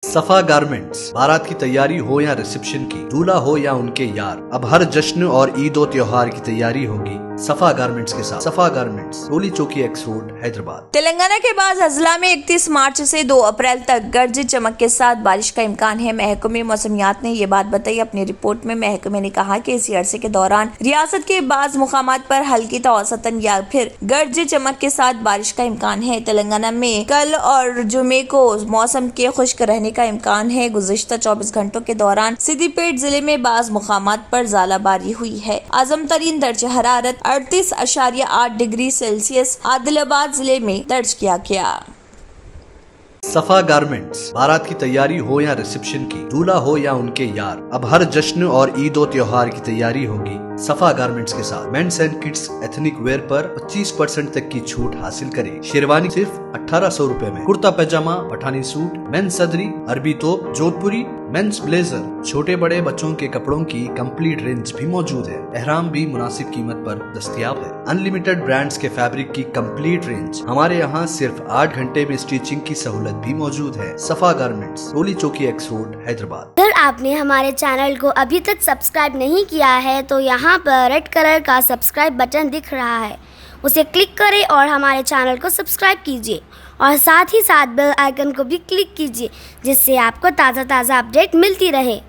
सफा गारमेंट्स, बारात की तैयारी हो या रिसेप्शन की, दूल्हा हो या उनके यार, अब हर जश्न और ईद और त्योहार की तैयारी होगी सफा गारमेंट्स के साथ। सफा गारमेंट्स, रोली चौकी एक्स रोड, हैदराबाद। तेलंगाना के बाद अजला में 31 मार्च से 2 अप्रैल तक गरज चमक के साथ बारिश का इम्कान है। महकमे मौसमियात ने ये बात बताई अपनी रिपोर्ट में। महकमे ने कहा कि इसी अरसे के दौरान रियासत के बाज मुकामात पर हल्की तो औसतन या फिर गरज चमक के साथ बारिश का इम्कान है। तेलंगाना में कल और जुमे को मौसम के खुश्क रहने का इम्कान है। गुज़िश्ता 24 घंटों के दौरान सिद्दीपेट जिले में बाज मुकामात पर ज़ालाबारी हुई है। आजम तरीन दर्जा हरारत 38.8 डिग्री सेल्सियस आदिलाबाद जिले में दर्ज किया गया। सफा गारमेंट्स, बारात की तैयारी हो या रिसेप्शन की, दूल्हा हो या उनके यार, अब हर जश्न और ईद और त्योहार की तैयारी होगी सफा गारमेंट्स के साथ। Men's and kids ethnic wear पर 25% तक की छूट हासिल करें। शेरवानी सिर्फ 1800 रुपए में, कुर्ता पैजामा, पठानी सूट, मेंस सदरी, अरबी तोप, जोधपुरी, मेंस ब्लेजर, छोटे बड़े बच्चों के कपड़ों की कंप्लीट रेंज भी मौजूद है। एहराम भी मुनासिब कीमत पर दस्तयाब है। अनलिमिटेड ब्रांड्स के फैब्रिक की कंप्लीट रेंज। हमारे यहाँ सिर्फ 8 घंटे में स्टिचिंग की सहूलत भी मौजूद है। सफा गारमेंट्स, रोली चौकी एक्स रोड, हैदराबाद। अगर आपने हमारे चैनल को अभी तक सब्सक्राइब नहीं किया है तो यहाँ पर रेड कलर का सब्सक्राइब बटन दिख रहा है, उसे क्लिक करें और हमारे चैनल को सब्सक्राइब कीजिए और साथ ही साथ बेल आइकन को भी क्लिक कीजिए, जिससे आपको ताज़ा अपडेट मिलती रहे।